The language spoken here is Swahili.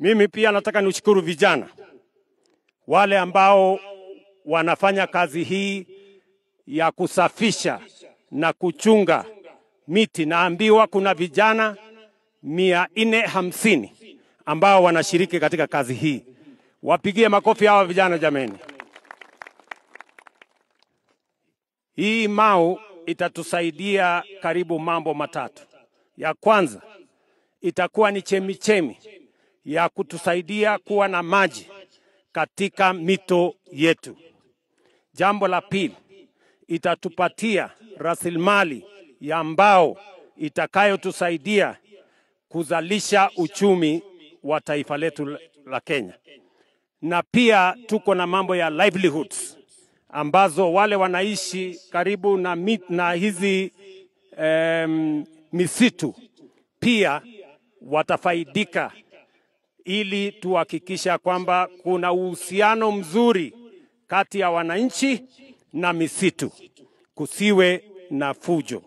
Mimi pia nataka nishukuru vijana wale ambao wanafanya kazi hii ya kusafisha na kuchunga miti. Naambiwa kuna vijana 450 ambao wanashiriki katika kazi hii. Wapigie makofi hawa vijana jameni. Hii Mau itatusaidia karibu mambo matatu. Ya kwanza itakuwa ni chemichemi ya kutusaidia kuwa na maji katika mito yetu. Jambo la pili, itatupatia rasilimali ya mbao itakayotusaidia kuzalisha uchumi wa taifa letu la Kenya. Na pia tuko na mambo ya livelihoods ambazo wale wanaishi karibu na hizi misitu pia watafaidika, ili tuhakikisha kwamba kuna uhusiano mzuri kati ya wananchi na misitu, kusiwe na fujo.